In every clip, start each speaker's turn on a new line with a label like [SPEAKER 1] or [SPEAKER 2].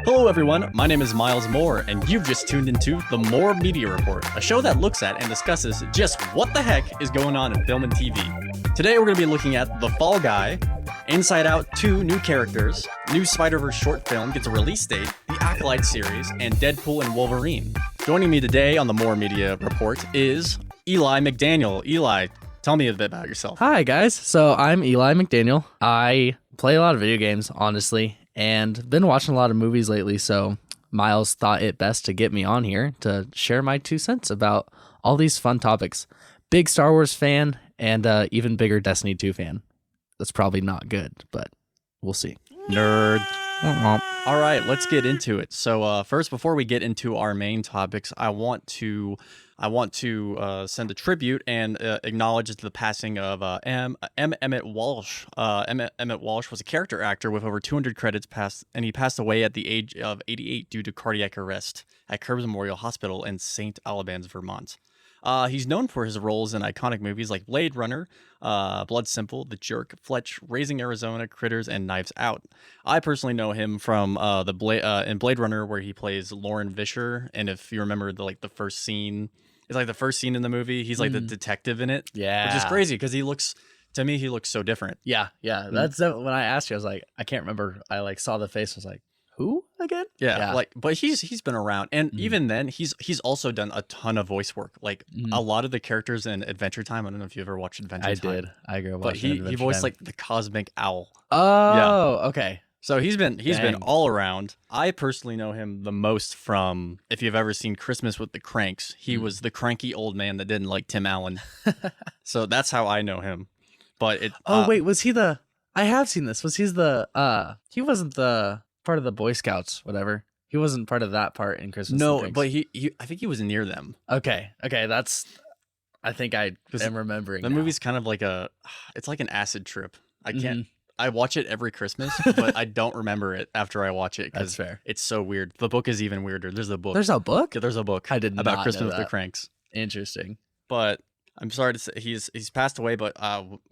[SPEAKER 1] Hello everyone, my name is Miles Moore, and you've just tuned into The Moore Media Report, a show that looks at and discusses just what the heck is going on in film and TV. Today we're going to be looking at The Fall Guy, Inside Out 2 new characters, new Spider-Verse short film gets a release date, the Acolyte series, and Deadpool and Wolverine. Joining me today on The Moore Media Report is Eli McDaniel. Eli, tell me a bit about yourself.
[SPEAKER 2] Hi guys, so I'm Eli McDaniel. I play a lot of video games, honestly, and been watching a lot of movies lately, so Miles thought it best to get me on here to share my 2 cents about all these fun topics. Big Star Wars fan, and even bigger Destiny 2 fan. That's probably not good, but we'll see.
[SPEAKER 1] Nerd. All right, let's get into it. So first, before we get into our main topics, I want to send a tribute and acknowledge the passing of Emmett Walsh. Emmett Walsh was a character actor with over 200 credits and he passed away at the age of 88 due to cardiac arrest at Curbs Memorial Hospital in St. Albans, Vermont. He's known for his roles in iconic movies like Blade Runner, Blood Simple, The Jerk, Fletch, Raising Arizona, Critters, and Knives Out. I personally know him from in Blade Runner, where he plays Lauren Vischer, and if you remember the first scene, it's like the first scene in the movie. He's like the detective in it, which is crazy because he looks so different.
[SPEAKER 2] Yeah. That's when I asked you, I was like, I can't remember. I saw the face, I was like, who again?
[SPEAKER 1] Yeah. But he's been around, and even then he's also done a ton of voice work. A lot of the characters in Adventure Time. I don't know if you ever watched Adventure Time.
[SPEAKER 2] I did. I grew up
[SPEAKER 1] but
[SPEAKER 2] watching
[SPEAKER 1] he voiced the cosmic owl.
[SPEAKER 2] Oh, yeah. Okay.
[SPEAKER 1] So he's been all around. I personally know him the most from, if you've ever seen Christmas with the Cranks, he was the cranky old man that didn't like Tim Allen. So that's how I know him. But
[SPEAKER 2] wait, was he the? I have seen this. Was he the? He wasn't the part of the Boy Scouts, whatever. He wasn't part of that part in Christmas.
[SPEAKER 1] No, but he I think he was near them.
[SPEAKER 2] Okay, that's. I think I am remembering.
[SPEAKER 1] The movie's kind of it's like an acid trip. I can't. I watch it every Christmas, but I don't remember it after I watch it because it's so weird. The book is even weirder. There's a book.
[SPEAKER 2] There's a book?
[SPEAKER 1] Yeah, there's a book.
[SPEAKER 2] I did not
[SPEAKER 1] about Christmas
[SPEAKER 2] know
[SPEAKER 1] with the
[SPEAKER 2] that.
[SPEAKER 1] Cranks.
[SPEAKER 2] Interesting.
[SPEAKER 1] But I'm sorry to say he's passed away, but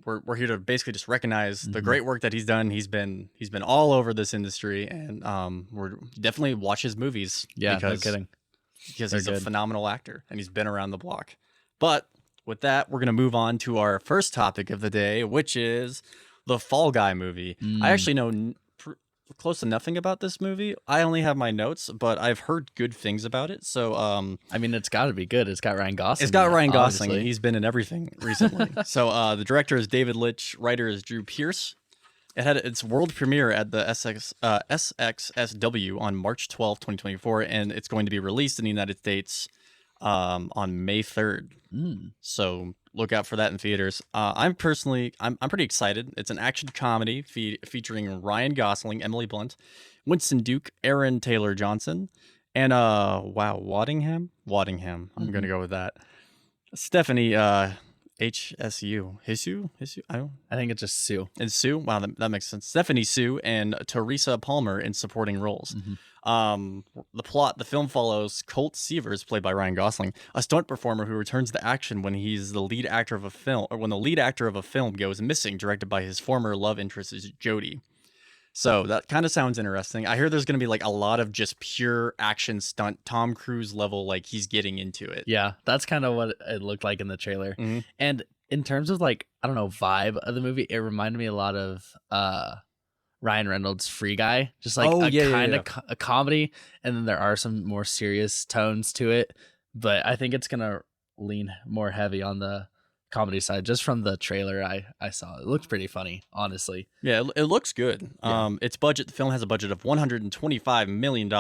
[SPEAKER 1] we're here to basically just recognize the great work that he's done. He's been all over this industry, and we're definitely watch his movies.
[SPEAKER 2] Yeah,
[SPEAKER 1] because,
[SPEAKER 2] no kidding.
[SPEAKER 1] Because he's a phenomenal actor and he's been around the block. But with that, we're gonna move on to our first topic of the day, which is the Fall Guy movie. I actually know close to nothing about this movie. I only have my notes, but I've heard good things about it. So,
[SPEAKER 2] I mean, it's got to be good. It's got Ryan Gosling.
[SPEAKER 1] It's got Ryan Gosling. Obviously. He's been in everything recently. So, the director is David Litch. Writer is Drew Pearce. It had its world premiere at the SXSW on March 12th, 2024, and it's going to be released in the United States on May 3rd. So look out for that in theaters. I'm pretty excited. It's an action comedy featuring Ryan Gosling, Emily Blunt, Winston Duke, Aaron Taylor Johnson, and Waddingham. I'm gonna go with that. Stephanie Hisu.
[SPEAKER 2] I think it's just Sue.
[SPEAKER 1] And Sue. Wow, that makes sense. Stephanie Sue and Teresa Palmer in supporting roles. The film follows Colt Seavers, played by Ryan Gosling, a stunt performer who returns to action when he's the lead actor of a film, or when the lead actor of a film goes missing, directed by his former love interest is Jodie. So that kind of sounds interesting. I hear there's going to be a lot of just pure action stunt, Tom Cruise level, he's getting into it.
[SPEAKER 2] Yeah, that's kind of what it looked like in the trailer. And in terms of I don't know, vibe of the movie, it reminded me a lot of Ryan Reynolds' Free Guy, just a comedy, and then there are some more serious tones to it, but I think it's gonna lean more heavy on the comedy side. Just from the trailer I saw, it looked pretty funny, honestly.
[SPEAKER 1] Yeah, it looks good. The film has a budget of $125 million,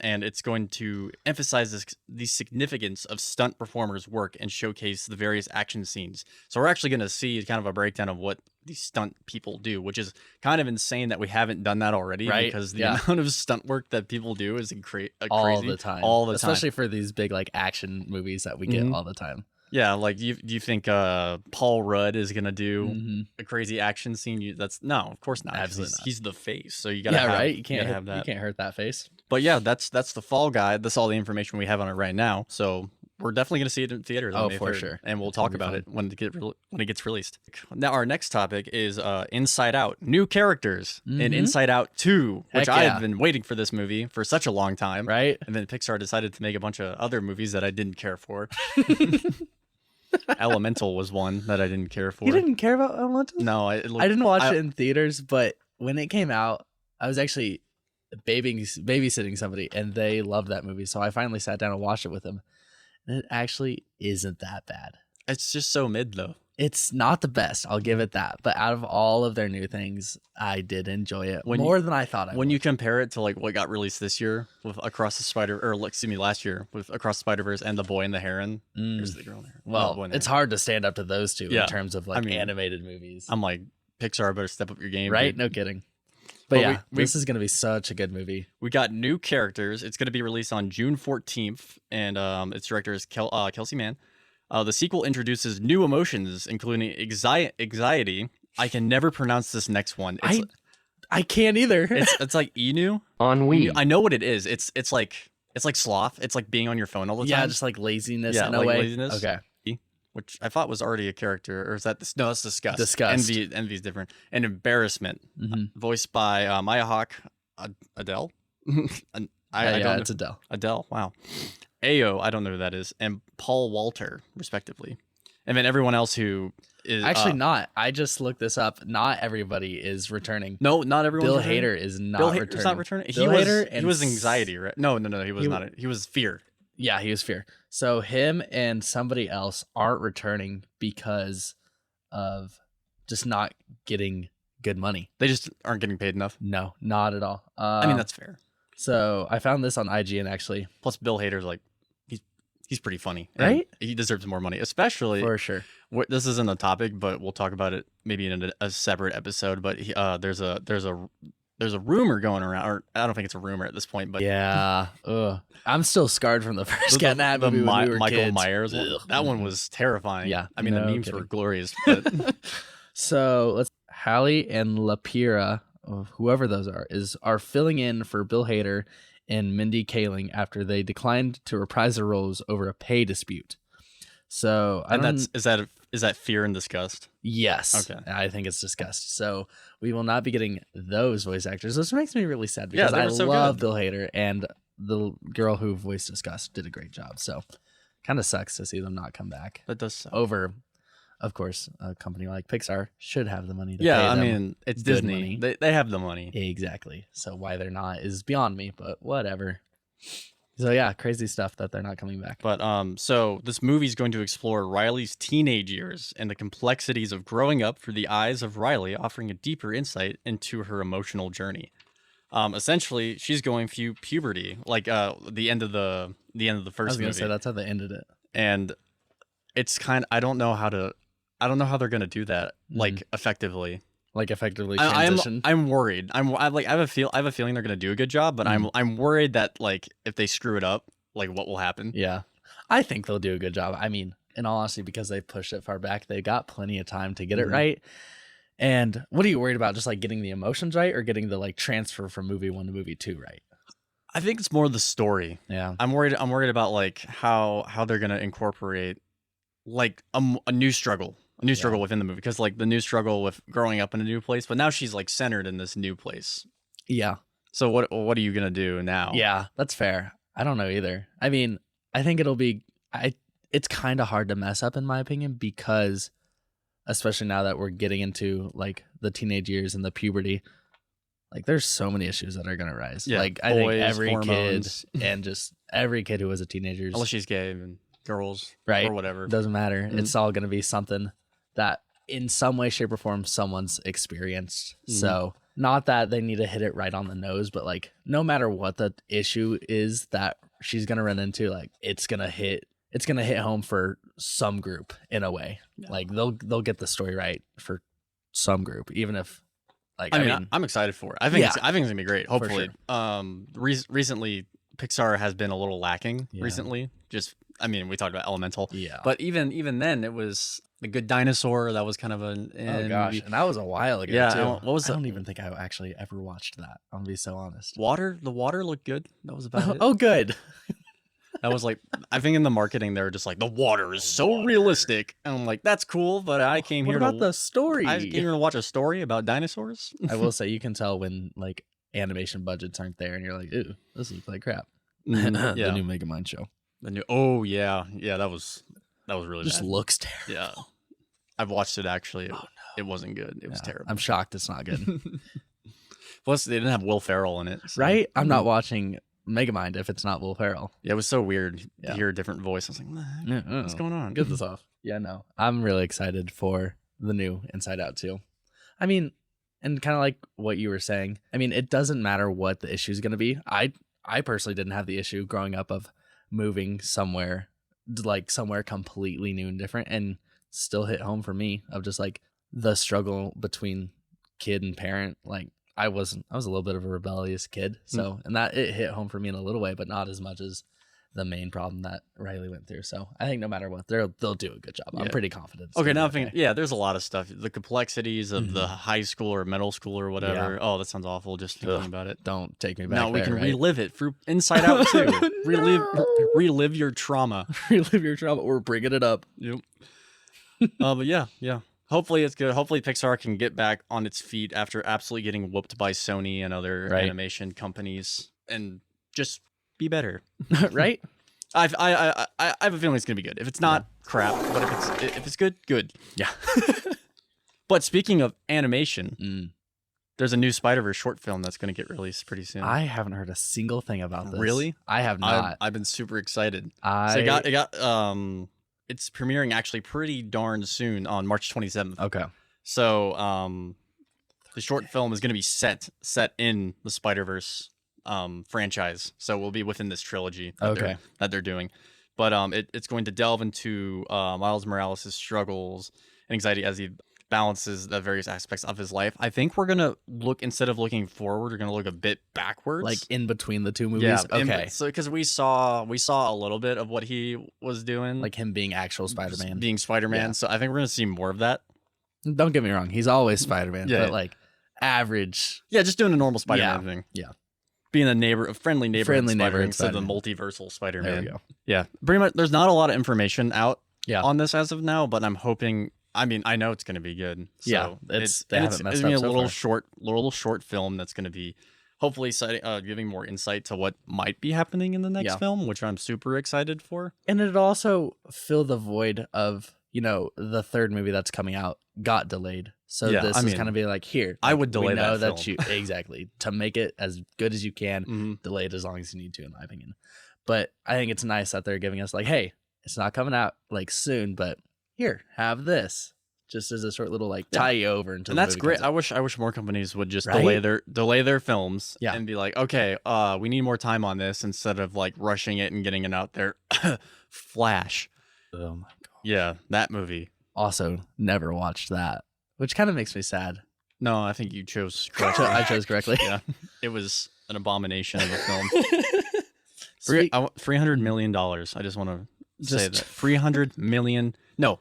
[SPEAKER 1] and it's going to emphasize the significance of stunt performers' work and showcase the various action scenes. So we're actually going to see kind of a breakdown of what these stunt people do, which is kind of insane that we haven't done that already,
[SPEAKER 2] right?
[SPEAKER 1] Because the amount of stunt work that people do is crazy.
[SPEAKER 2] All the time. Especially for these big action movies that we get all the time.
[SPEAKER 1] Yeah, do you think Paul Rudd is gonna do a crazy action scene? No, of course not.
[SPEAKER 2] Absolutely not.
[SPEAKER 1] He's the face, so you gotta
[SPEAKER 2] right. You can't
[SPEAKER 1] have that.
[SPEAKER 2] You can't hurt that face.
[SPEAKER 1] But yeah, that's the Fall Guy. That's all the information we have on it right now. So we're definitely going to see it in theaters on May 3rd,
[SPEAKER 2] for sure.
[SPEAKER 1] and we'll talk about it when it gets released. Now, our next topic is Inside Out. New characters in Inside Out 2, which I have been waiting for this movie for such a long time.
[SPEAKER 2] Right?
[SPEAKER 1] And then Pixar decided to make a bunch of other movies that I didn't care for. Elemental was one that I didn't care for.
[SPEAKER 2] You didn't care about Elemental?
[SPEAKER 1] No,
[SPEAKER 2] I didn't watch it in theaters, but when it came out, I was actually babysitting somebody, and they loved that movie. So I finally sat down and watched it with them. And it actually isn't that bad.
[SPEAKER 1] It's just so mid, though.
[SPEAKER 2] It's not the best, I'll give it that. But out of all of their new things, I did enjoy it more than I thought I would.
[SPEAKER 1] When you compare it to like what got released this year with last year with Across the Spider-Verse and The Boy and the Heron. There's the girl in there.
[SPEAKER 2] Well, it's hard to stand up to those two in terms of like animated movies.
[SPEAKER 1] I'm like, Pixar better step up your game.
[SPEAKER 2] Right?
[SPEAKER 1] Dude.
[SPEAKER 2] No kidding. But yeah, this is going to be such a good movie.
[SPEAKER 1] We got new characters. It's going to be released on June 14th, and its director is Kelsey Mann. The sequel introduces new emotions, including anxiety. I can never pronounce this next one.
[SPEAKER 2] I can't either.
[SPEAKER 1] It's like Inu.
[SPEAKER 3] Ennui.
[SPEAKER 1] I know what it is. It's like sloth. It's like being on your phone all the time.
[SPEAKER 2] Yeah, just like laziness in a way.
[SPEAKER 1] Laziness.
[SPEAKER 2] Okay.
[SPEAKER 1] Which I thought was already a character, or is that no? That's disgust.
[SPEAKER 2] Disgust.
[SPEAKER 1] Envy's different. And embarrassment, voiced by Maya Hawke, Adele. I don't know.
[SPEAKER 2] It's Adele.
[SPEAKER 1] Adele. Wow. Ayo, I don't know who that is, and Paul Walter, respectively. And then everyone else who is
[SPEAKER 2] actually not. I just looked this up. Not everybody is returning.
[SPEAKER 1] No, not everyone.
[SPEAKER 2] Bill Hader is not returning.
[SPEAKER 1] Hader's not returning.
[SPEAKER 2] Bill Hader
[SPEAKER 1] he was anxiety, right? No, he was not. He was fear.
[SPEAKER 2] Yeah, he was fear. So him and somebody else aren't returning because of just not getting good money.
[SPEAKER 1] They just aren't getting paid enough.
[SPEAKER 2] No, not at all.
[SPEAKER 1] I mean, that's fair.
[SPEAKER 2] So I found this on IGN actually.
[SPEAKER 1] Plus, Bill Hader's like he's pretty funny,
[SPEAKER 2] right?
[SPEAKER 1] He deserves more money, especially
[SPEAKER 2] for sure.
[SPEAKER 1] This isn't a topic, but we'll talk about it maybe in a separate episode. But there's a rumor going around, or I don't think it's a rumor at this point, but
[SPEAKER 2] yeah, I'm still scarred from the first Get Nat movie when we were
[SPEAKER 1] Michael
[SPEAKER 2] kids.
[SPEAKER 1] Myers one. That one was terrifying.
[SPEAKER 2] Yeah,
[SPEAKER 1] I mean the memes were glorious. But
[SPEAKER 2] so let's Hallie and Lapira, whoever those are filling in for Bill Hader and Mindy Kaling after they declined to reprise their roles over a pay dispute. So
[SPEAKER 1] is that fear and disgust?
[SPEAKER 2] Yes. Okay. I think it's disgust. So we will not be getting those voice actors, which makes me really sad because I love Bill Hader, and the girl who voiced Disgust did a great job. So kind of sucks to see them not come back.
[SPEAKER 1] That does suck.
[SPEAKER 2] Over, of course, a company like Pixar should have the money to pay
[SPEAKER 1] them.
[SPEAKER 2] I
[SPEAKER 1] mean, it's Disney. They have the money.
[SPEAKER 2] Exactly. So why they're not is beyond me, but whatever. So yeah, crazy stuff that they're not coming back.
[SPEAKER 1] But so this movie is going to explore Riley's teenage years and the complexities of growing up through the eyes of Riley, offering a deeper insight into her emotional journey. Essentially, she's going through puberty, like the end of the first movie. I was
[SPEAKER 2] gonna say that's how they ended it,
[SPEAKER 1] and it's I don't know how they're gonna do that like effectively.
[SPEAKER 2] Like effectively transition.
[SPEAKER 1] I'm worried. I have a feeling they're gonna do a good job, but I'm worried that like if they screw it up, like what will happen?
[SPEAKER 2] Yeah, I think they'll do a good job. I mean, in all honesty, because they pushed it far back, they got plenty of time to get it right. And what are you worried about? Just like getting the emotions right, or getting the like transfer from movie 1 to movie 2 right?
[SPEAKER 1] I think it's more the story.
[SPEAKER 2] Yeah,
[SPEAKER 1] I'm worried about like how they're gonna incorporate like a new struggle. Within the movie, because like the new struggle with growing up in a new place, but now she's like centered in this new place.
[SPEAKER 2] Yeah.
[SPEAKER 1] So what are you gonna do now?
[SPEAKER 2] Yeah, that's fair. I don't know either. I mean, I think it'll be. It's kind of hard to mess up in my opinion, because especially now that we're getting into like the teenage years and the puberty, like there's so many issues that are gonna rise. Yeah, like I think every hormones. Kid and just every kid who was a teenager,
[SPEAKER 1] unless she's gay and girls,
[SPEAKER 2] right,
[SPEAKER 1] or whatever,
[SPEAKER 2] doesn't matter. It's all gonna be something that in some way, shape, or form someone's experienced. So not that they need to hit it right on the nose, but like no matter what the issue is that she's gonna run into, like it's gonna hit home for some group in a way. Yeah. Like they'll get the story right for some group, even if like I mean
[SPEAKER 1] I'm excited for it. I think it's gonna be great. Hopefully.
[SPEAKER 2] Sure.
[SPEAKER 1] Recently Pixar has been a little lacking recently. We talked about Elemental.
[SPEAKER 2] Yeah.
[SPEAKER 1] But even then it was The Good Dinosaur. That was kind of
[SPEAKER 2] oh gosh, and that was a while ago.
[SPEAKER 1] Yeah,
[SPEAKER 2] too.
[SPEAKER 1] I
[SPEAKER 2] don't even think I actually ever watched that. I'm gonna be so honest.
[SPEAKER 1] The water looked good. That was about it.
[SPEAKER 2] Oh, good.
[SPEAKER 1] That was like, I think in the marketing they were just like, the water is so realistic, and I'm like, that's cool, but I came here
[SPEAKER 2] the story?
[SPEAKER 1] I came here to watch a story about dinosaurs.
[SPEAKER 2] I will say you can tell when like animation budgets aren't there, and you're like, ooh, this looks like crap. The new Megamind show.
[SPEAKER 1] That was really
[SPEAKER 2] just
[SPEAKER 1] bad.
[SPEAKER 2] Looks terrible.
[SPEAKER 1] Yeah, I've watched it actually. It wasn't good. It was terrible.
[SPEAKER 2] I'm shocked it's not good.
[SPEAKER 1] Plus, they didn't have Will Ferrell in it, so.
[SPEAKER 2] Right? I'm not watching Megamind if it's not Will Ferrell.
[SPEAKER 1] Yeah, it was so weird to hear a different voice. I was like, what's going on?
[SPEAKER 2] Get this off. Yeah, no, I'm really excited for the new Inside Out too. I mean, and kind of like what you were saying. I mean, it doesn't matter what the issue is going to be. I personally didn't have the issue growing up of moving somewhere completely new and different, and still hit home for me of just like the struggle between kid and parent. Like I was a little bit of a rebellious kid, so and that it hit home for me in a little way, but not as much as the main problem that Riley went through. So I think no matter what, they'll do a good job. I'm pretty confident.
[SPEAKER 1] Okay, now I'm thinking, there's a lot of stuff. The complexities of the high school or middle school or whatever. Yeah. Oh, that sounds awful just thinking about it.
[SPEAKER 2] Don't take me back.
[SPEAKER 1] No, we can relive it through Inside Out too. Relive your trauma.
[SPEAKER 2] Relive your trauma. We're bringing it up.
[SPEAKER 1] Yep. But yeah. Hopefully it's good. Hopefully Pixar can get back on its feet after absolutely getting whooped by Sony and other animation companies and just be better.
[SPEAKER 2] Right?
[SPEAKER 1] I have a feeling it's gonna be good. If it's not, crap. But if it's good.
[SPEAKER 2] Yeah.
[SPEAKER 1] But speaking of animation, there's a new Spider-Verse short film that's gonna get released pretty soon.
[SPEAKER 2] I haven't heard a single thing about this.
[SPEAKER 1] Really?
[SPEAKER 2] I have not.
[SPEAKER 1] I've been super excited. So it got it's premiering actually pretty darn soon on March 27th.
[SPEAKER 2] Okay.
[SPEAKER 1] So the short film is gonna be set in the Spider-Verse franchise, so we'll be within this trilogy that they're doing, but it's going to delve into Miles Morales' struggles and anxiety as he balances the various aspects of his life. I think we're gonna instead of looking forward, we're gonna look a bit backwards,
[SPEAKER 2] like in between the two movies.
[SPEAKER 1] Yeah,
[SPEAKER 2] okay.
[SPEAKER 1] So because we saw a little bit of what he was doing,
[SPEAKER 2] like him being actual Spider-Man,
[SPEAKER 1] being Spider-Man. Yeah. So I think we're gonna see more of that.
[SPEAKER 2] Don't get me wrong, he's always Spider-Man, but like average.
[SPEAKER 1] Yeah, just doing a normal Spider-Man thing.
[SPEAKER 2] Yeah.
[SPEAKER 1] Being a friendly neighborhood Spider-Man instead of the multiversal Spider-Man.
[SPEAKER 2] There we go.
[SPEAKER 1] Yeah, pretty much. There's not a lot of information out on this as of now, but I'm hoping. I mean, I know it's going to be good. So
[SPEAKER 2] it's
[SPEAKER 1] going to be a little short film that's going to be hopefully giving more insight to what might be happening in the next film, which I'm super excited for.
[SPEAKER 2] And it'd also fill the void of the third movie that's coming out got delayed. So this is kind of be like, here,
[SPEAKER 1] I would delay that film.
[SPEAKER 2] You exactly to make it as good as you can, delay it as long as you need to, in my opinion. But I think it's nice that they're giving us like, hey, it's not coming out like soon, but here, have this, just as a short little like tie you over into.
[SPEAKER 1] And that's great. I wish more companies would just delay their films and be like, okay, we need more time on this instead of like rushing it and getting it out there. Flash.
[SPEAKER 2] Oh my god.
[SPEAKER 1] Yeah, that movie.
[SPEAKER 2] Also, never watched that, which kind of makes me sad.
[SPEAKER 1] No, I think you chose correctly.
[SPEAKER 2] I chose correctly.
[SPEAKER 1] Yeah, it was an abomination of a film. $300 million. I just want to say that $300 million. No,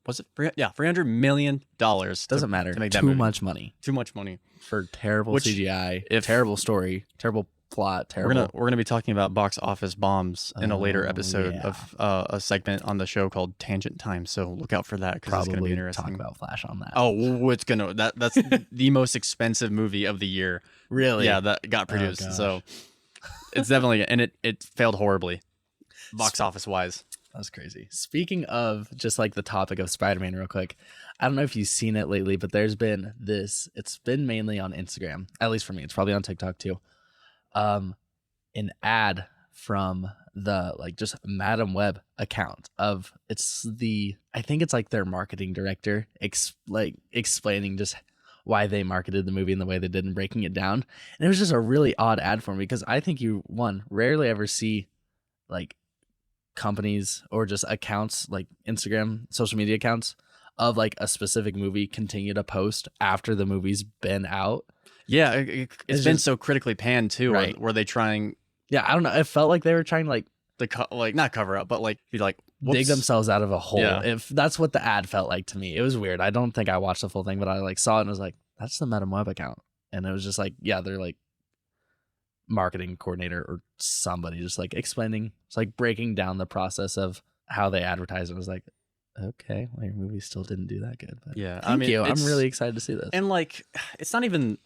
[SPEAKER 1] was it? $300 million.
[SPEAKER 2] Doesn't matter.
[SPEAKER 1] To make that
[SPEAKER 2] Too
[SPEAKER 1] movie.
[SPEAKER 2] much money.
[SPEAKER 1] Too much money
[SPEAKER 2] for terrible CGI. Terrible story. Terrible plot. Terrible.
[SPEAKER 1] We're gonna be talking about box office bombs in a later episode of a segment on the show called Tangent Time. So look out for that because it's gonna be interesting.
[SPEAKER 2] Talk about Flash on that.
[SPEAKER 1] Oh, it's gonna that's the most expensive movie of the year.
[SPEAKER 2] Really?
[SPEAKER 1] Yeah, that got produced. So it's definitely and it failed horribly, box office wise.
[SPEAKER 2] That's crazy. Speaking of just like the topic of Spider-Man real quick, I don't know if you've seen it lately, but there's been it's been mainly on Instagram, at least for me. It's probably on TikTok too. An ad from the like just Madam Web account of I think it's like their marketing director explaining just why they marketed the movie in the way they did and breaking it down. And it was just a really odd ad for me because I think you rarely ever see like companies or just accounts like Instagram, social media accounts of like a specific movie continue to post after the movie's been out.
[SPEAKER 1] Yeah, it's been so critically panned too. Right? Were they trying?
[SPEAKER 2] Yeah, I don't know. It felt like they were trying like
[SPEAKER 1] not cover up, but like be like
[SPEAKER 2] dig themselves out of a hole. Yeah. If that's what the ad felt like to me, it was weird. I don't think I watched the full thing, but I like saw it and was like, that's the Madam Web account, and it was just like, yeah, they're like marketing coordinator or somebody just like explaining, it's like breaking down the process of how they advertise. It was like, okay, well, your movie still didn't do that good. But
[SPEAKER 1] yeah,
[SPEAKER 2] thank you. I'm really excited to see this.
[SPEAKER 1] And like, it's not even.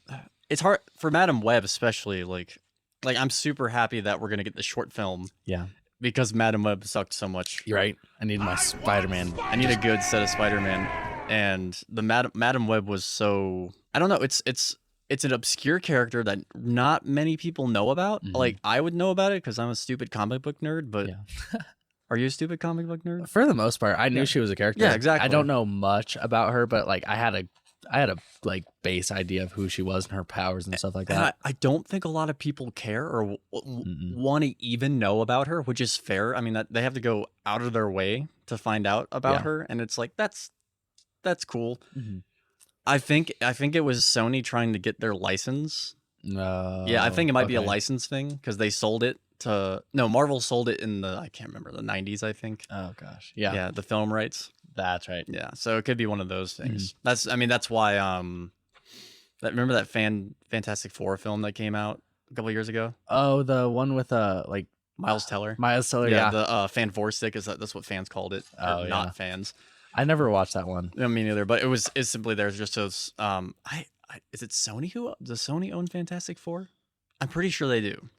[SPEAKER 1] It's hard for Madam Web, especially. Like I'm super happy that we're gonna get the short film.
[SPEAKER 2] Yeah. Because
[SPEAKER 1] Madam Web sucked so much.
[SPEAKER 2] You're right. I need my Spider-Man.
[SPEAKER 1] I need a good set of Spider-Man, and the Madam Web was so. I don't know. It's an obscure character that not many people know about.
[SPEAKER 2] Mhm.
[SPEAKER 1] Like I would know about it because I'm a stupid comic book nerd, but.
[SPEAKER 2] Yeah.
[SPEAKER 1] Are you a stupid comic book nerd?
[SPEAKER 2] For the most part, I knew she was a character.
[SPEAKER 1] Yeah, exactly.
[SPEAKER 2] I don't know much about her, but like I had a like base idea of who she was and her powers and stuff like that.
[SPEAKER 1] And I don't think a lot of people care or want to even know about her, which is fair. I mean, that they have to go out of their way to find out about her, and it's like that's cool.
[SPEAKER 2] Mm-hmm.
[SPEAKER 1] I think it was Sony trying to get their license.
[SPEAKER 2] No.
[SPEAKER 1] Yeah, I think it might be a license thing because they sold it to Marvel sold it in the I can't remember the 90s, I think.
[SPEAKER 2] Oh gosh. Yeah.
[SPEAKER 1] Yeah, the film rights.
[SPEAKER 2] That's right.
[SPEAKER 1] Yeah, so it could be one of those things. That's why remember that Fantastic Four film that came out a couple of years ago?
[SPEAKER 2] Oh, the one with like
[SPEAKER 1] Miles Teller.
[SPEAKER 2] Yeah.
[SPEAKER 1] The Fan Four stick that's what fans called it.
[SPEAKER 2] Oh,
[SPEAKER 1] not fans.
[SPEAKER 2] I never watched that one.
[SPEAKER 1] No, me neither. But it's simply there's just those. Is it Sony does Sony own Fantastic Four? I'm pretty sure they do.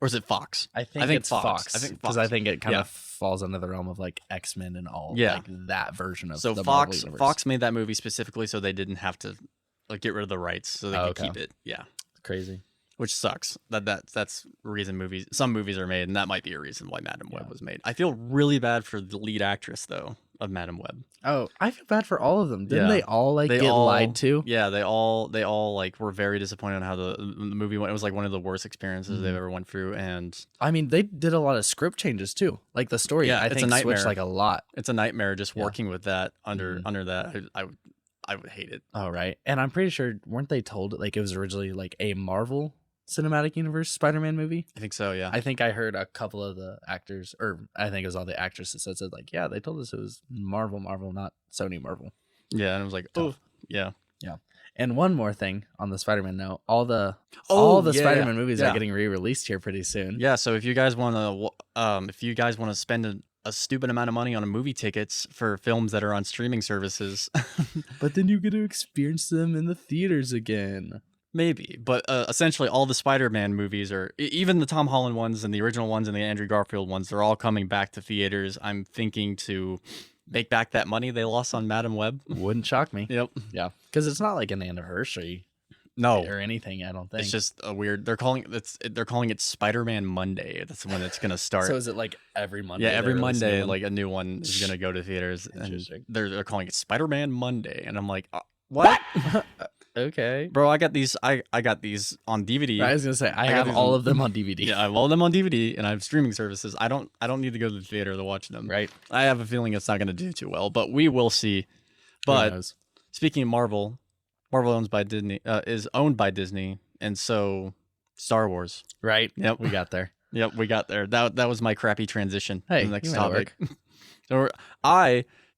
[SPEAKER 1] Or is it Fox?
[SPEAKER 2] I think it's Fox.
[SPEAKER 1] I think
[SPEAKER 2] because I think it kind of falls under the realm of like X-Men and all.
[SPEAKER 1] Yeah.
[SPEAKER 2] Like that version of
[SPEAKER 1] so
[SPEAKER 2] the
[SPEAKER 1] Fox.
[SPEAKER 2] Marvel universe.
[SPEAKER 1] Fox made that movie specifically so they didn't have to like get rid of the rights, so they could keep it. Yeah,
[SPEAKER 2] crazy.
[SPEAKER 1] Which sucks. That's the reason some movies are made, and that might be a reason why Madam Web was made. I feel really bad for the lead actress though of Madam Web.
[SPEAKER 2] Oh, I feel bad for all of them. Didn't they all get lied to?
[SPEAKER 1] Yeah, they all like were very disappointed on how the movie went. It was like one of the worst experiences they've ever went through, and
[SPEAKER 2] I mean they did a lot of script changes too. Like the story, I think switched like a lot.
[SPEAKER 1] It's a nightmare just working with that under that. I would hate it.
[SPEAKER 2] Oh right, and I'm pretty sure weren't they told like it was originally like a Marvel Cinematic Universe Spider-Man movie?
[SPEAKER 1] I think so, yeah.
[SPEAKER 2] I think I heard a couple of the actors, or I think it was all the actresses that said like, yeah, they told us it was Marvel, not Sony Marvel.
[SPEAKER 1] Yeah, and it was like, oh, yeah.
[SPEAKER 2] Yeah. And one more thing on the Spider-Man note, all the Spider-Man movies are getting re-released here pretty soon.
[SPEAKER 1] Yeah, so if you guys want to spend a stupid amount of money on movie tickets for films that are on streaming services,
[SPEAKER 2] but then you get to experience them in the theaters again.
[SPEAKER 1] Maybe, but essentially all the Spider-Man movies are, even the Tom Holland ones and the original ones and the Andrew Garfield ones, they're all coming back to theaters. I'm thinking to make back that money they lost on Madam Web.
[SPEAKER 2] Wouldn't shock me.
[SPEAKER 1] Yep.
[SPEAKER 2] Yeah, because it's not like an anniversary.
[SPEAKER 1] No,
[SPEAKER 2] or anything. I don't think
[SPEAKER 1] it's just a weird. They're calling it Spider-Man Monday. That's when it's gonna start.
[SPEAKER 2] So is it like every Monday?
[SPEAKER 1] Yeah, every Monday, like a new one is gonna go to theaters.
[SPEAKER 2] Interesting.
[SPEAKER 1] And they're calling it Spider-Man Monday, and I'm like, what?
[SPEAKER 2] Okay,
[SPEAKER 1] bro, I got these. I got these on DVD.
[SPEAKER 2] I was gonna say I have all of them on DVD.
[SPEAKER 1] Yeah, I have all of them on DVD, and I have streaming services. I don't need to go to the theater to watch them.
[SPEAKER 2] Right.
[SPEAKER 1] I have a feeling it's not gonna do too well, but we will see. But speaking of Marvel owns by Disney, is owned by Disney, and so Star Wars.
[SPEAKER 2] Right.
[SPEAKER 1] Yep,
[SPEAKER 2] we got there.
[SPEAKER 1] Yep, we got there. That was my crappy transition.
[SPEAKER 2] Hey,
[SPEAKER 1] to the next topic. So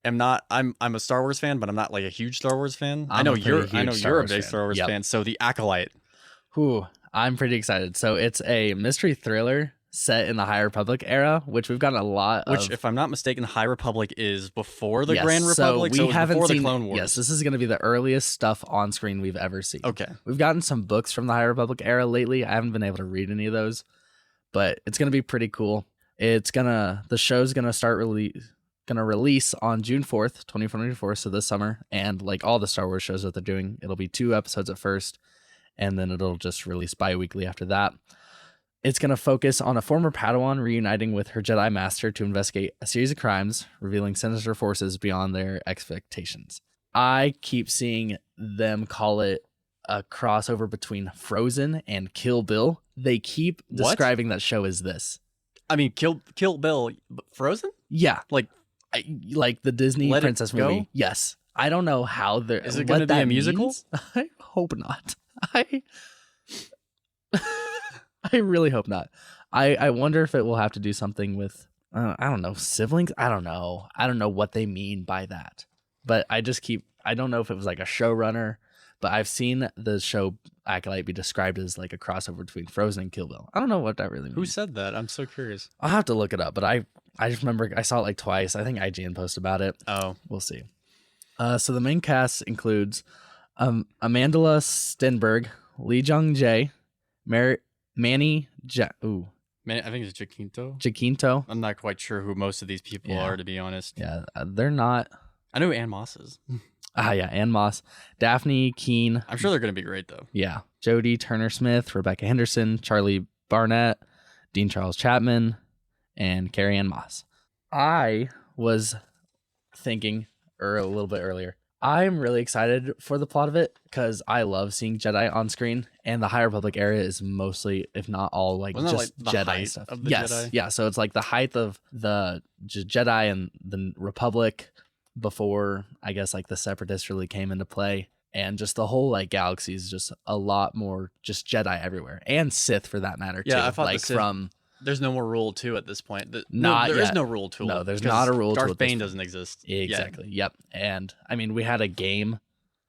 [SPEAKER 1] I'm a Star Wars fan, but I'm not like a huge Star Wars fan. I know you're a big Star Wars fan. So the Acolyte.
[SPEAKER 2] Whew, I'm pretty excited. So it's a mystery thriller set in the High Republic era, which we've gotten a lot of.
[SPEAKER 1] Which, if I'm not mistaken, High Republic is before the Grand
[SPEAKER 2] So
[SPEAKER 1] Republic.
[SPEAKER 2] we haven't
[SPEAKER 1] before
[SPEAKER 2] seen
[SPEAKER 1] the Clone Wars.
[SPEAKER 2] Yes, this is going to be the earliest stuff on screen we've ever seen.
[SPEAKER 1] Okay.
[SPEAKER 2] We've gotten some books from the High Republic era lately. I haven't been able to read any of those, but it's going to be pretty cool. The show's going to release on June 4th, 2024, so this summer, and like all the Star Wars shows that they're doing, it'll be 2 episodes at first, and then it'll just release bi-weekly after that. It's going to focus on a former Padawan reuniting with her Jedi Master to investigate a series of crimes, revealing sinister forces beyond their expectations. I keep seeing them call it a crossover between Frozen and Kill Bill. They keep describing that show as this.
[SPEAKER 1] I mean, Kill Bill, Frozen?
[SPEAKER 2] Yeah, like the Disney princess movie.
[SPEAKER 1] Go?
[SPEAKER 2] Yes. I don't know how they're...
[SPEAKER 1] Is it going to be a musical?
[SPEAKER 2] I hope not. I really hope not. I wonder if it will have to do something with, I don't know, siblings? I don't know. I don't know what they mean by that. But I don't know if it was like a showrunner. but I've seen the show Acolyte be described as like a crossover between Frozen and Kill Bill. I don't know what that really means.
[SPEAKER 1] Who said that? I'm so curious.
[SPEAKER 2] I'll have to look it up, but I just remember I saw it like twice. I think IGN posted about it.
[SPEAKER 1] Oh,
[SPEAKER 2] we'll see. So the main cast includes Amandla Stenberg, Lee Jung Jae, Manny
[SPEAKER 1] I think it's
[SPEAKER 2] Jacinto.
[SPEAKER 1] I'm not quite sure who most of these people are, to be honest.
[SPEAKER 2] Yeah, they're not.
[SPEAKER 1] I know who Ann Moss is.
[SPEAKER 2] Yeah, Ann Moss, Daphne Keene.
[SPEAKER 1] I'm sure they're going to be great, though.
[SPEAKER 2] Yeah, Jodie Turner-Smith, Rebecca Henderson, Charlie Barnett, Dean Charles Chapman, and Carrie Ann Moss. I was thinking, a little bit earlier, I'm really excited for the plot of it because I love seeing Jedi on screen, and the High Republic area is mostly, if not all, like
[SPEAKER 1] Wasn't
[SPEAKER 2] just
[SPEAKER 1] that, like, the
[SPEAKER 2] Jedi
[SPEAKER 1] height
[SPEAKER 2] stuff.
[SPEAKER 1] of the
[SPEAKER 2] Yes,
[SPEAKER 1] Jedi?
[SPEAKER 2] yeah. So it's like the height of the Jedi and the Republic before, I guess, like the Separatists really came into play, and just the whole like galaxy is just a lot more just Jedi everywhere, and Sith for that matter.
[SPEAKER 1] Yeah,
[SPEAKER 2] too.
[SPEAKER 1] I thought
[SPEAKER 2] like
[SPEAKER 1] the Sith,
[SPEAKER 2] from.
[SPEAKER 1] There's no more Rule 2 at this point. There
[SPEAKER 2] yet.
[SPEAKER 1] is no Rule 2.
[SPEAKER 2] No, there's not a Rule 2.
[SPEAKER 1] Darth Bane doesn't exist.
[SPEAKER 2] Exactly. Yep. And I mean, we had a game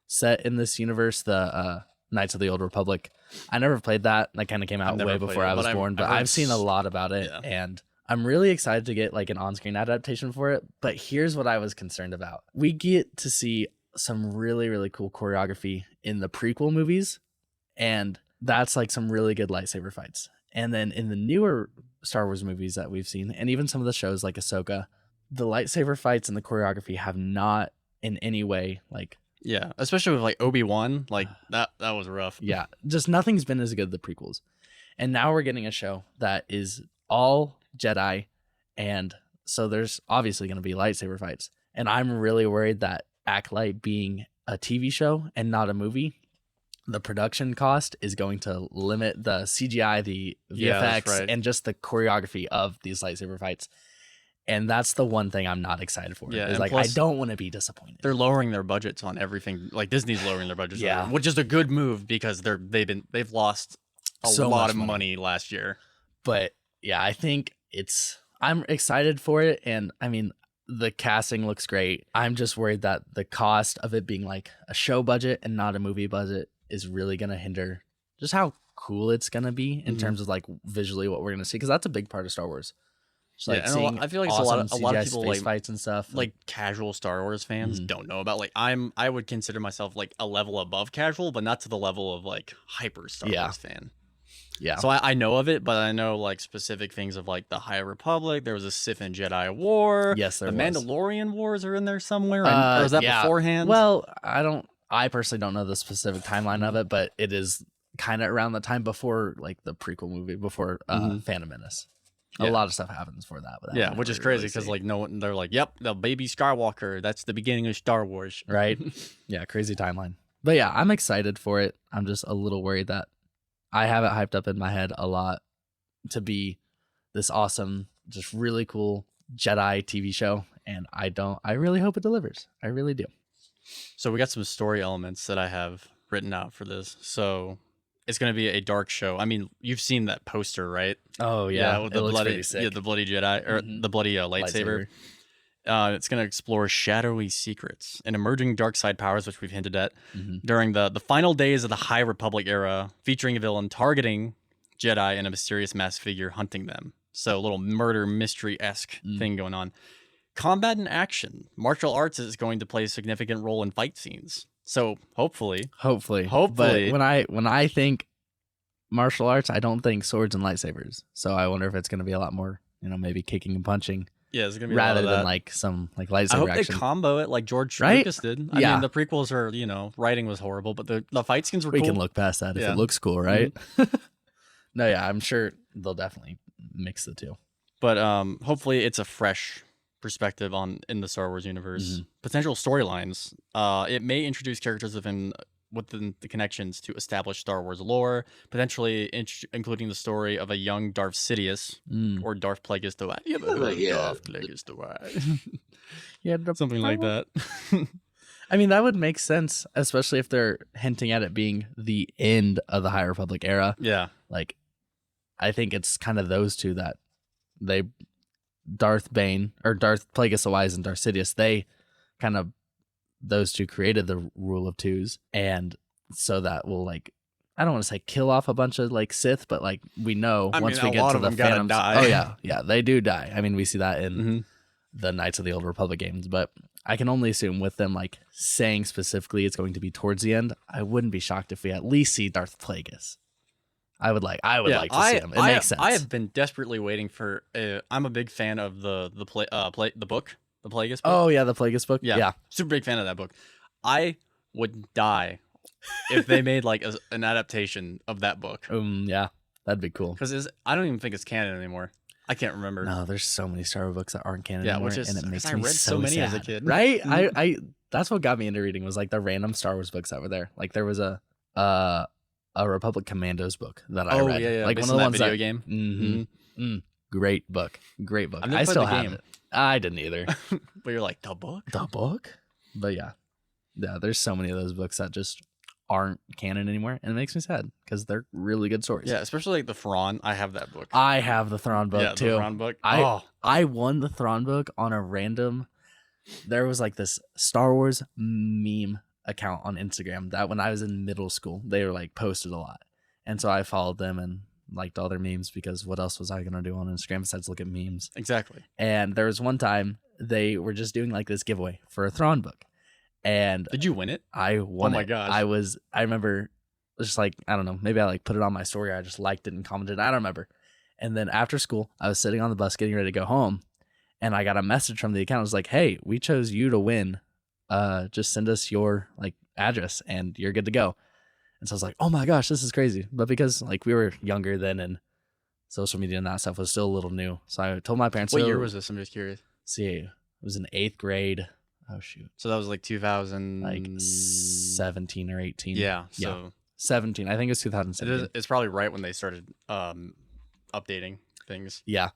[SPEAKER 2] set in this universe, the Knights of the Old Republic. I never played that. That kind of came out way before I was born, but I've seen a lot about it, and I'm really excited to get like an on-screen adaptation for it. But here's what I was concerned about. We get to see some really, really cool choreography in the prequel movies, and that's like some really good lightsaber fights. And then in the newer Star Wars movies that we've seen, and even some of the shows like Ahsoka, the lightsaber fights and the choreography have not in any way like.
[SPEAKER 1] Yeah, especially with like Obi-Wan, like that was rough.
[SPEAKER 2] Yeah, just nothing's been as good as the prequels. And now we're getting a show that is all Jedi, and so there's obviously going to be lightsaber fights. And I'm really worried that Acolyte being a TV show and not a movie, the production cost is going to limit the CGI, the VFX, and just the choreography of these lightsaber fights. And that's the one thing I'm not excited for.
[SPEAKER 1] Yeah,
[SPEAKER 2] is like I don't want to be disappointed.
[SPEAKER 1] They're lowering their budgets on everything. Like Disney's lowering their budgets, which is a good move because they've lost a lot of money last year.
[SPEAKER 2] But yeah, I think I'm excited for it, and I mean the casting looks great. I'm just worried that the cost of it being like a show budget and not a movie budget is really going to hinder just how cool it's going to be in terms of like visually what we're going to see, because that's a big part of Star Wars. Just like
[SPEAKER 1] I feel like awesome a lot of people like
[SPEAKER 2] fights and stuff.
[SPEAKER 1] Like casual Star Wars fans don't know about. Like I would consider myself like a level above casual, but not to the level of like hyper Star Wars fan.
[SPEAKER 2] Yeah.
[SPEAKER 1] So I know of it, but I know like specific things of like the High Republic. There was a Sith and Jedi war.
[SPEAKER 2] Yes, there
[SPEAKER 1] was.
[SPEAKER 2] The
[SPEAKER 1] Mandalorian wars are in there somewhere. Or was that beforehand?
[SPEAKER 2] Well, I personally don't know the specific timeline of it, but it is kind of around the time before like the prequel movie, before Phantom Menace. A lot of stuff happens for that.
[SPEAKER 1] Which is crazy because like they're like, yep, the baby Skywalker. That's the beginning of Star Wars,
[SPEAKER 2] right? Yeah, crazy timeline. But yeah, I'm excited for it. I'm just a little worried that I have it hyped up in my head a lot to be this awesome, just really cool Jedi TV show, and I really hope it delivers. I really do.
[SPEAKER 1] So we got some story elements that I have written out for this. So it's going to be a dark show. I mean, you've seen that poster, right?
[SPEAKER 2] Oh yeah,
[SPEAKER 1] with the bloody, the bloody Jedi or the bloody lightsaber. It's going to explore shadowy secrets and emerging dark side powers, which we've hinted at during the final days of the High Republic era, featuring a villain targeting Jedi and a mysterious masked figure hunting them. So a little murder mystery-esque thing going on. Combat and action. Martial arts is going to play a significant role in fight scenes. So hopefully.
[SPEAKER 2] But when I think martial arts, I don't think swords and lightsabers. So I wonder if it's going to be a lot more, maybe kicking and punching.
[SPEAKER 1] Yeah, it's gonna be
[SPEAKER 2] rather than like some like lightsaber.
[SPEAKER 1] I hope
[SPEAKER 2] action.
[SPEAKER 1] They combo it like George Lucas did. I mean, the prequels are writing was horrible, but the fight scenes were cool.
[SPEAKER 2] We can look past that if it looks cool, right? No, yeah, I'm sure they'll definitely mix the two.
[SPEAKER 1] But hopefully it's a fresh perspective in the Star Wars universe. Potential storylines. It may introduce characters within the connections to establish Star Wars lore, potentially including the story of a young Darth Sidious or Darth Plagueis the White. Darth Plagueis the White. Something like that.
[SPEAKER 2] I mean, that would make sense, especially if they're hinting at it being the end of the High Republic era.
[SPEAKER 1] Yeah.
[SPEAKER 2] Like, I think it's kind of those two that Darth Bane or Darth Plagueis the Wise and Darth Sidious, they kind of those two created the rule of twos, and so that will like, I don't want to say kill off a bunch of like Sith, but like we know once we get to the Phantoms. Oh yeah, they do die. I mean, we see that in the Knights of the Old Republic games, but I can only assume with them like saying specifically it's going to be towards the end, I wouldn't be shocked if we at least see Darth Plagueis. I would like to see him. It makes sense.
[SPEAKER 1] I have been desperately waiting for. I'm a big fan of the book, the Plagueis book.
[SPEAKER 2] Oh yeah, the Plagueis book. Yeah,
[SPEAKER 1] super big fan of that book. I would die if they made like an adaptation of that book.
[SPEAKER 2] Yeah, that'd be cool.
[SPEAKER 1] Because I don't even think it's canon anymore. I can't remember.
[SPEAKER 2] No, there's so many Star Wars books that aren't canon anymore, and it makes me
[SPEAKER 1] I read so many
[SPEAKER 2] sad.
[SPEAKER 1] as a kid.
[SPEAKER 2] Right? I that's what got me into reading was like the random Star Wars books that were there. Like there was a Republic Commandos book that I read.
[SPEAKER 1] Yeah.
[SPEAKER 2] Like
[SPEAKER 1] based
[SPEAKER 2] one of the
[SPEAKER 1] on
[SPEAKER 2] ones
[SPEAKER 1] that video game.
[SPEAKER 2] Great book.
[SPEAKER 1] I still have
[SPEAKER 2] it. I didn't either.
[SPEAKER 1] But you're like, the book?
[SPEAKER 2] But yeah, there's so many of those books that just aren't canon anymore, and it makes me sad because they're really good stories.
[SPEAKER 1] Yeah, especially like the Thrawn. I have that book.
[SPEAKER 2] I have the Thrawn book too.
[SPEAKER 1] The Thrawn book.
[SPEAKER 2] I won the Thrawn book on a random. There was like this Star Wars meme account on Instagram that when I was in middle school, they were like posted a lot, and so I followed them and liked all their memes because what else was I gonna do on Instagram besides look at memes?
[SPEAKER 1] Exactly.
[SPEAKER 2] And there was one time they were just doing like this giveaway for a Thrawn book. And
[SPEAKER 1] did you win it?
[SPEAKER 2] I won it.
[SPEAKER 1] Oh my gosh.
[SPEAKER 2] I remember just like, I don't know, maybe I like put it on my story. I just liked it and commented. I don't remember. And then after school, I was sitting on the bus getting ready to go home. And I got a message from the account. It was like, hey, we chose you to win. Just send us your like address and you're good to go. And so I was like, oh my gosh, this is crazy. But because like we were younger then and social media and that stuff was still a little new. So I told my parents.
[SPEAKER 1] What year was this? I'm just curious.
[SPEAKER 2] See, it was in 8th grade. Oh shoot!
[SPEAKER 1] So that was like 2000,
[SPEAKER 2] like 17 or 18.
[SPEAKER 1] Yeah, so
[SPEAKER 2] 17. I think it's 2017.
[SPEAKER 1] It's probably right when they started updating things.
[SPEAKER 2] Yeah,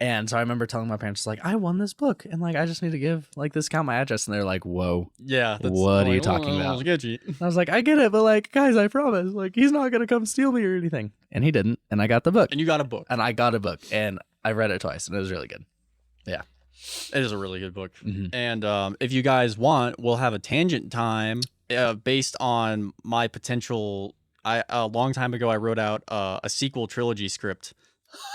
[SPEAKER 2] and so I remember telling my parents like, I won this book, and like I just need to give like this account my address, and they're like, whoa,
[SPEAKER 1] yeah,
[SPEAKER 2] what are you talking about?
[SPEAKER 1] Sketchy.
[SPEAKER 2] I was like, I get it, but like, guys, I promise, like he's not gonna come steal me or anything, and he didn't, and I got the book,
[SPEAKER 1] and you got a book,
[SPEAKER 2] and I got a book, and I read it twice, and it was really good. Yeah.
[SPEAKER 1] It is a really good book. And if you guys want, we'll have a tangent time based on my potential. A long time ago, I wrote out a sequel trilogy script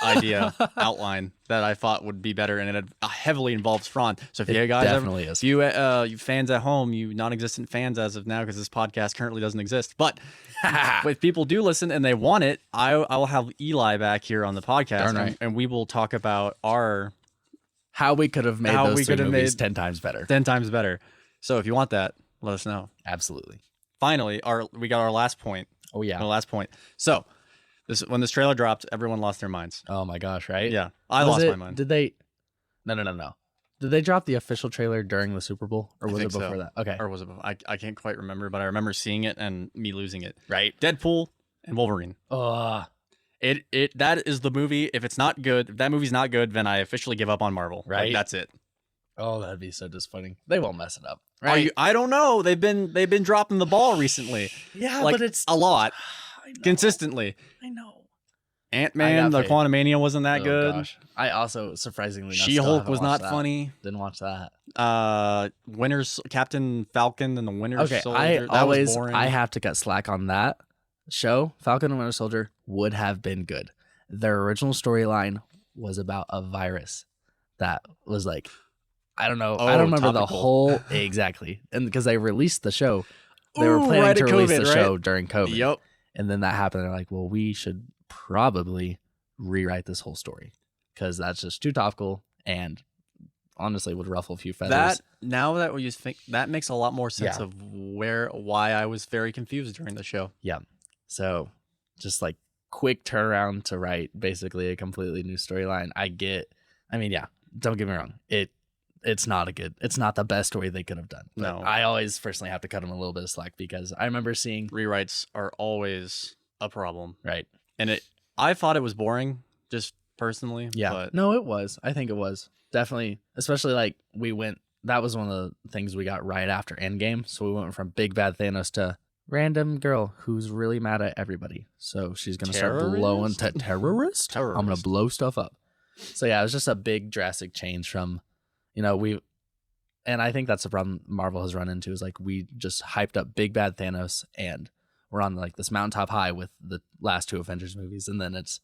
[SPEAKER 1] idea outline that I thought would be better, and it heavily involves Thrawn. So if you guys
[SPEAKER 2] definitely is.
[SPEAKER 1] You fans at home, you non-existent fans as of now, because this podcast currently doesn't exist. But if people do listen and they want it, I will have Eli back here on the podcast, and we will talk about
[SPEAKER 2] how we could have made those 3 movies 10 times better.
[SPEAKER 1] 10 times better. So if you want that, let us know.
[SPEAKER 2] Absolutely.
[SPEAKER 1] Finally, we got our last point.
[SPEAKER 2] Oh, yeah.
[SPEAKER 1] Our last point. So when this trailer dropped, everyone lost their minds.
[SPEAKER 2] Oh, my gosh, right?
[SPEAKER 1] Yeah. I lost my mind.
[SPEAKER 2] Did they? No. Did they drop the official trailer during the Super Bowl? Or was it before that? Okay.
[SPEAKER 1] Or was it before? I can't quite remember, but I remember seeing it and me losing it.
[SPEAKER 2] Right.
[SPEAKER 1] Deadpool and Wolverine. That is the movie. If it's not good, if that movie's not good, then I officially give up on Marvel.
[SPEAKER 2] Right.
[SPEAKER 1] Like, that's it.
[SPEAKER 2] Oh, that'd be so disappointing. They won't mess it up.
[SPEAKER 1] Right. I don't know. They've been dropping the ball recently.
[SPEAKER 2] Yeah,
[SPEAKER 1] like,
[SPEAKER 2] but it's
[SPEAKER 1] a lot. Consistently.
[SPEAKER 2] I know.
[SPEAKER 1] Ant-Man, the Quantumania wasn't that good.
[SPEAKER 2] Gosh. I also surprisingly
[SPEAKER 1] She-Hulk was not funny.
[SPEAKER 2] Didn't watch that.
[SPEAKER 1] Captain Falcon and the Winter Soldier.
[SPEAKER 2] I have to cut slack on that show. Falcon and Winter Soldier would have been good. Their original storyline was about a virus that was like, I don't know. I don't remember the whole exactly. And because they released the show, they were planning to release the show during COVID.
[SPEAKER 1] Yep.
[SPEAKER 2] And then that happened. They're like, well, we should probably rewrite this whole story because that's just too topical and honestly would ruffle a few feathers.
[SPEAKER 1] Now that we think, that makes a lot more sense of why I was very confused during the show.
[SPEAKER 2] Yeah. So just like quick turnaround to write basically a completely new storyline. Don't get me wrong. It's not the best story they could have done.
[SPEAKER 1] No.
[SPEAKER 2] I always personally have to cut them a little bit of slack because I remember seeing
[SPEAKER 1] rewrites are always a problem.
[SPEAKER 2] Right.
[SPEAKER 1] And I thought it was boring, just personally.
[SPEAKER 2] Yeah.
[SPEAKER 1] But
[SPEAKER 2] no, it was. I think it was. Definitely. Especially like that was one of the things we got right after Endgame. So we went from big bad Thanos to random girl who's really mad at everybody. So she's going to start blowing terrorist. I'm going to blow stuff up. So yeah, it was just a big drastic change from, and I think that's the problem Marvel has run into is like we just hyped up big bad Thanos and we're on like this mountaintop high with the last 2 Avengers movies, and then it's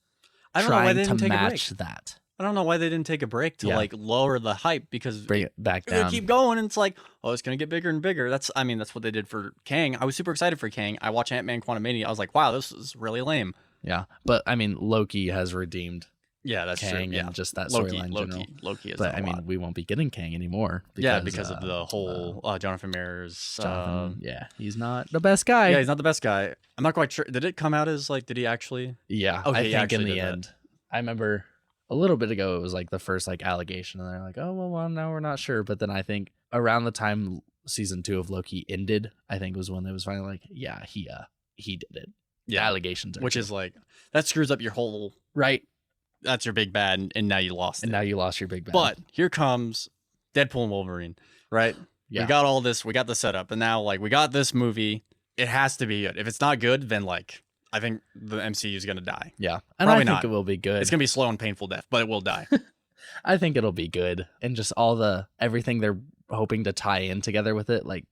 [SPEAKER 1] I don't know why they
[SPEAKER 2] trying
[SPEAKER 1] didn't
[SPEAKER 2] to
[SPEAKER 1] take a
[SPEAKER 2] match
[SPEAKER 1] break.
[SPEAKER 2] that.
[SPEAKER 1] I don't know why they didn't take a break to like lower the hype, because
[SPEAKER 2] bring it back
[SPEAKER 1] they
[SPEAKER 2] down.
[SPEAKER 1] keep going and it's like, oh, it's gonna get bigger and bigger. That's what they did for Kang. I was super excited for Kang. I watched Ant-Man Quantumania. I was like, wow, this is really lame.
[SPEAKER 2] Yeah, but I mean, Loki has redeemed.
[SPEAKER 1] Yeah, that's
[SPEAKER 2] Kang
[SPEAKER 1] true. Yeah,
[SPEAKER 2] and just that storyline in general.
[SPEAKER 1] Loki is.
[SPEAKER 2] But I mean, we won't be getting Kang anymore.
[SPEAKER 1] Because of the whole Jonathan Majors.
[SPEAKER 2] He's not the best guy.
[SPEAKER 1] Yeah, he's not the best guy. I'm not quite sure. Did it come out as like? Did he actually?
[SPEAKER 2] Yeah,
[SPEAKER 1] okay,
[SPEAKER 2] I think in the end, I remember a little bit ago it was like the first like allegation, and they're like, oh well, now we're not sure. But then I think around the time season 2 of Loki ended, I think was when it was finally like, yeah, he did it. Yeah, the allegations,
[SPEAKER 1] which is like that screws up your whole
[SPEAKER 2] right.
[SPEAKER 1] That's your big bad, and now you lost it.
[SPEAKER 2] And now you lost your big bad.
[SPEAKER 1] But here comes Deadpool and Wolverine, right? Yeah. We got all this. We got the setup, and now like we got this movie. It has to be good. If it's not good, then like I think the MCU is gonna die.
[SPEAKER 2] Yeah, and
[SPEAKER 1] Probably
[SPEAKER 2] I think it will be good.
[SPEAKER 1] It's gonna be slow and painful death, but it will die.
[SPEAKER 2] I think it'll be good, and just all everything they're hoping to tie in together with it. Like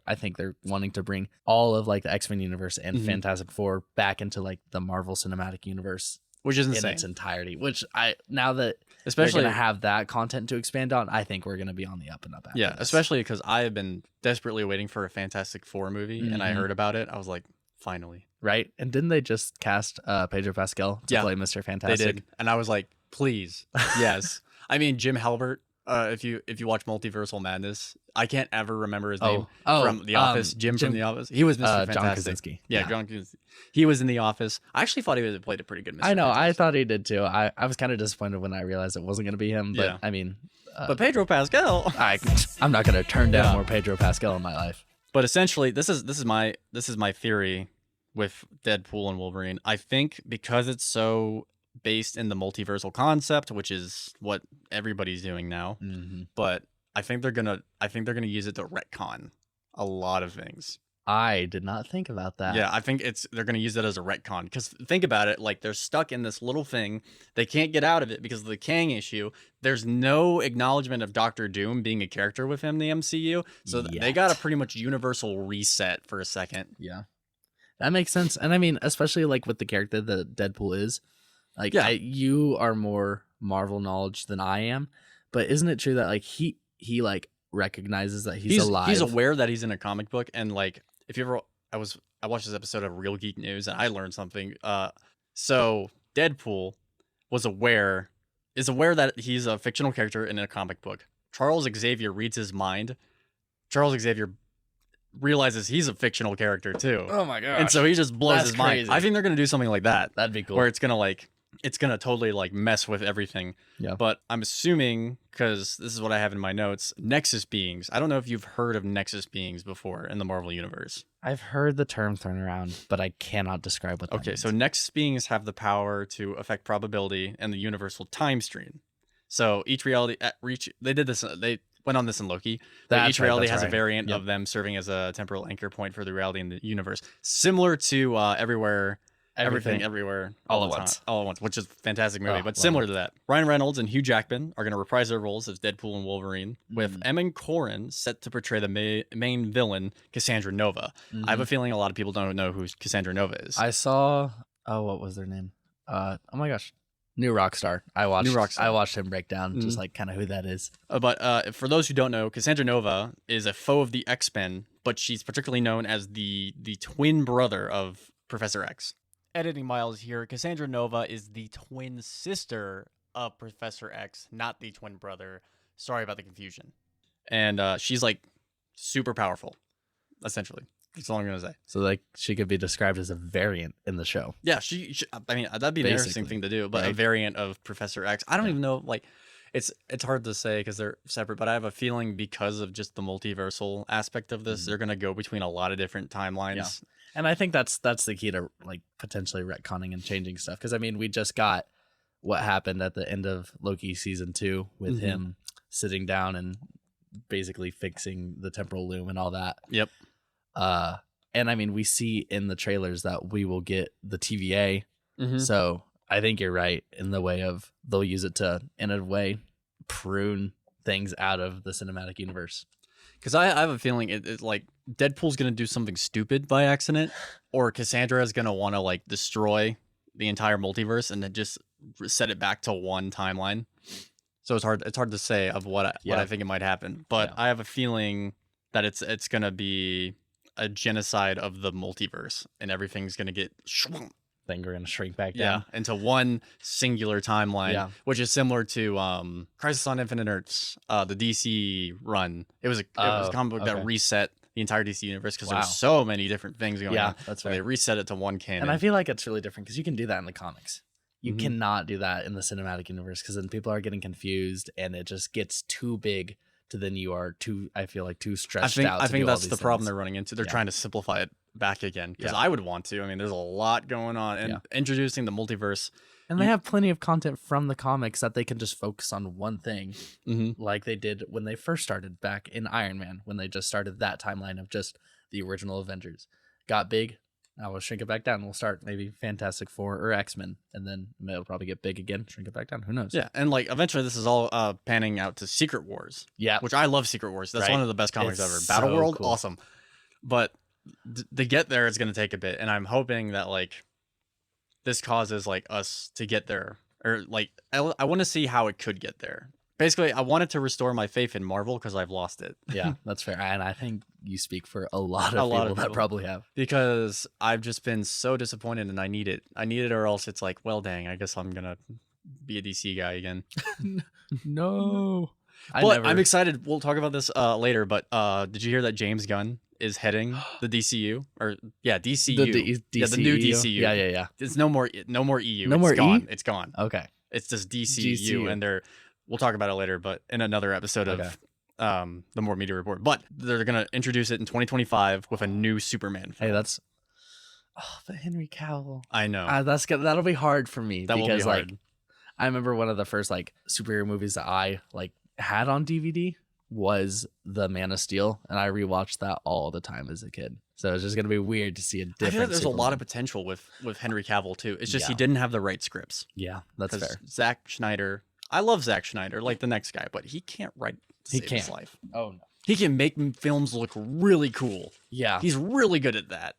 [SPEAKER 2] I think they're wanting to bring all of like the X-Men universe and Fantastic Four back into like the Marvel Cinematic Universe. Which is insane. In its entirety. Which now that especially going to have that content to expand on, I think we're going to be on the up and up. After this.
[SPEAKER 1] Especially because I have been desperately waiting for a Fantastic Four movie, and I heard about it. I was like, finally,
[SPEAKER 2] right? And didn't they just cast Pedro Pascal to play Mr. Fantastic?
[SPEAKER 1] They did, and I was like, please, yes. I mean, Jim Halpert. If you watch Multiversal Madness, I can't ever remember his name from The Office. Jim from The Office. He was Mr. Fantastic.
[SPEAKER 2] John Krasinski.
[SPEAKER 1] Yeah, John Krasinski. He was in The Office. I actually thought he played a pretty good Mr.
[SPEAKER 2] I know.
[SPEAKER 1] Fantastic.
[SPEAKER 2] I thought he did too. I was kind of disappointed when I realized it wasn't going to be him. But I mean,
[SPEAKER 1] but Pedro Pascal.
[SPEAKER 2] I'm not going to turn down more Pedro Pascal in my life.
[SPEAKER 1] But essentially, this is my theory with Deadpool and Wolverine. I think because it's so based in the multiversal concept, which is what everybody's doing now. But I think they're gonna use it to retcon a lot of things.
[SPEAKER 2] I did not think about that.
[SPEAKER 1] Yeah, I think they're gonna use it as a retcon, because think about it, like they're stuck in this little thing. They can't get out of it because of the Kang issue. There's no acknowledgement of Doctor Doom being a character within the MCU, so they got a pretty much universal reset for a second.
[SPEAKER 2] Yeah, that makes sense. And I mean, especially like with the character that Deadpool is. Like, you are more Marvel knowledge than I am, but isn't it true that like he like recognizes that he's alive?
[SPEAKER 1] He's aware that he's in a comic book, and like if you ever, I watched this episode of Real Geek News, and I learned something. So Deadpool is aware that he's a fictional character in a comic book. Charles Xavier reads his mind. Charles Xavier realizes he's a fictional character too.
[SPEAKER 2] Oh my gosh.
[SPEAKER 1] And so he just blows his mind. I think they're gonna do something like that.
[SPEAKER 2] That'd be cool.
[SPEAKER 1] Where it's gonna totally like mess with everything.
[SPEAKER 2] Yeah.
[SPEAKER 1] But I'm assuming, because this is what I have in my notes, Nexus beings. I don't know if you've heard of Nexus beings before in the Marvel universe.
[SPEAKER 2] I've heard the term thrown around, but I cannot describe what that means.
[SPEAKER 1] So Nexus beings have the power to affect probability and the universal time stream. So each reality they went on this in Loki. Each reality has a variant of them serving as a temporal anchor point for the reality in the universe. Similar to Everything Everywhere All at Once, which is a fantastic movie, but similar to that. Ryan Reynolds and Hugh Jackman are going to reprise their roles as Deadpool and Wolverine, with Emin Corrin set to portray the main villain, Cassandra Nova. I have a feeling a lot of people don't know who Cassandra Nova is.
[SPEAKER 2] I saw, what was their name? Oh my gosh. New Rockstar. I watched him break down just like kind of who that is.
[SPEAKER 1] But for those who don't know, Cassandra Nova is a foe of the X-Men, but she's particularly known as the twin brother of Professor X. Editing Miles here. Cassandra Nova is the twin sister of Professor X, not the twin brother. Sorry about the confusion. And she's like super powerful, essentially. That's all I'm gonna say.
[SPEAKER 2] So like she could be described as a variant in the show.
[SPEAKER 1] Yeah, she I mean, that'd be an interesting thing to do, but a variant of Professor X. I don't even know, like it's hard to say because they're separate, but I have a feeling because of just the multiversal aspect of this, they're gonna go between a lot of different timelines. Yeah.
[SPEAKER 2] And I think that's the key to like potentially retconning and changing stuff. Because I mean, we just got what happened at the end of Loki season 2 with him sitting down and basically fixing the temporal loom and all that.
[SPEAKER 1] Yep.
[SPEAKER 2] And I mean, we see in the trailers that we will get the TVA. So I think you're right in the way of they'll use it to, in a way, prune things out of the cinematic universe.
[SPEAKER 1] Because I have a feeling it's like Deadpool's gonna do something stupid by accident, or Cassandra is gonna want to like destroy the entire multiverse and then just set it back to one timeline. So it's hard to say of what I think it might happen, but I have a feeling that it's gonna be a genocide of the multiverse, and everything's gonna get
[SPEAKER 2] then we're gonna shrink back down
[SPEAKER 1] into one singular timeline, which is similar to Crisis on Infinite Earths, the DC run. It was a comic book that reset the entire DC universe because there were so many different things going on.
[SPEAKER 2] That's
[SPEAKER 1] so they reset it to one canon.
[SPEAKER 2] And I feel like it's really different because you can do that in the comics. You cannot do that in the cinematic universe because then people are getting confused and it just gets too big. To then you are too. I feel like too stretched out.
[SPEAKER 1] I think that's the problem they're running into. They're trying to simplify it back again because I would want to. I mean, there's a lot going on and introducing the multiverse.
[SPEAKER 2] And they have plenty of content from the comics that they can just focus on one thing, like they did when they first started back in Iron Man, when they just started that timeline of just the original Avengers. Got big. Now we'll shrink it back down. We'll start maybe Fantastic Four or X-Men, and then it'll probably get big again, shrink it back down. Who knows?
[SPEAKER 1] Yeah, and like eventually this is all panning out to Secret Wars.
[SPEAKER 2] Yeah.
[SPEAKER 1] Which I love Secret Wars. That's one of the best comics ever. Battle World, awesome. But to get there, it's going to take a bit, and I'm hoping that like this causes like us to get there, or like I want to see how it could get there. Basically, I wanted to restore my faith in Marvel because I've lost it.
[SPEAKER 2] Yeah, that's fair. And I think you speak for a lot of people that probably have.
[SPEAKER 1] Because I've just been so disappointed and I need it. I need it or else it's like, well, dang, I guess I'm going to be a DC guy again.
[SPEAKER 2] No.
[SPEAKER 1] I'm excited. We'll talk about this later, but did you hear that James Gunn is heading the DCU? Or DCU.
[SPEAKER 2] The
[SPEAKER 1] new DCU.
[SPEAKER 2] Yeah.
[SPEAKER 1] It's no more EU.
[SPEAKER 2] No
[SPEAKER 1] it's
[SPEAKER 2] more
[SPEAKER 1] gone.
[SPEAKER 2] E?
[SPEAKER 1] It's gone.
[SPEAKER 2] Okay.
[SPEAKER 1] It's just DCU. And we'll talk about it later, but in another episode of the More Media Report. But they're going to introduce it in 2025 with a new Superman film.
[SPEAKER 2] Hey, but Henry Cavill.
[SPEAKER 1] I know.
[SPEAKER 2] That'll be hard for me.
[SPEAKER 1] That will be hard.
[SPEAKER 2] Like, I remember one of the first like superhero movies that I like had on DVD was The Man of Steel, and I rewatched that all the time as a kid. So it's just going to be weird to see a different. I feel like
[SPEAKER 1] there's
[SPEAKER 2] Superman.
[SPEAKER 1] A lot of potential with Henry Cavill too. It's just he didn't have the right scripts.
[SPEAKER 2] Yeah, that's fair.
[SPEAKER 1] Zack Snyder. I love Zack Snyder, like the next guy, but he can't write to save his life.
[SPEAKER 2] Oh, no.
[SPEAKER 1] He can make films look really cool.
[SPEAKER 2] Yeah.
[SPEAKER 1] He's really good at that.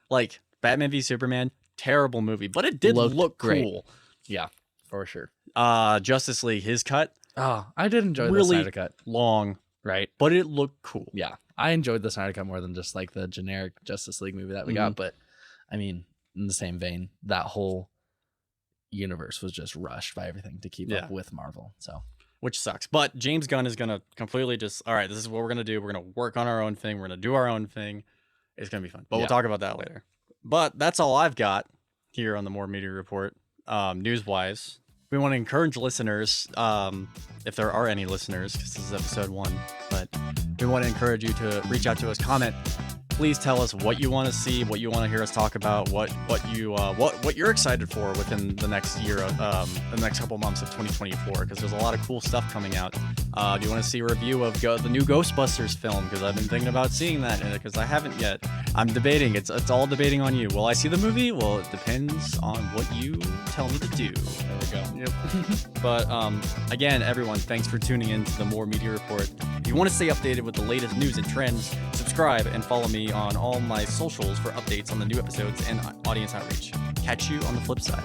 [SPEAKER 1] Like, Batman v Superman, terrible movie, but it did look
[SPEAKER 2] great.
[SPEAKER 1] Cool.
[SPEAKER 2] Yeah, for sure.
[SPEAKER 1] Justice League, his cut.
[SPEAKER 2] Oh, I did enjoy
[SPEAKER 1] really
[SPEAKER 2] the Snyder cut.
[SPEAKER 1] Long.
[SPEAKER 2] Right.
[SPEAKER 1] But it looked cool.
[SPEAKER 2] Yeah. I enjoyed the Snyder cut more than just like the generic Justice League movie that we got. But, I mean, in the same vein, that whole universe was just rushed by everything to keep up with Marvel. So,
[SPEAKER 1] which sucks. But James Gunn is gonna completely just, all right, this is what we're gonna do. We're gonna work on our own thing. We're gonna do our own thing. It's gonna be fun. But we'll talk about that later. But that's all I've got here on the More Media Report. News wise, we want to encourage listeners, if there are any listeners, because this is episode 1. But we want to encourage you to reach out to us, comment. Please tell us what you want to see, what you want to hear us talk about, what you're excited for within the next year, the next couple months of 2024, because there's a lot of cool stuff coming out. Do you want to see a review of the new Ghostbusters film? Because I've been thinking about seeing that, because I haven't yet. I'm debating. It's all debating on you. Will I see the movie? Well, it depends on what you tell me to do. There we go. Yep. But again, everyone, thanks for tuning in to the More Media Report. If you want to stay updated with the latest news and trends, subscribe and follow me on all my socials for updates on the new episodes and audience outreach. Catch you on the flip side.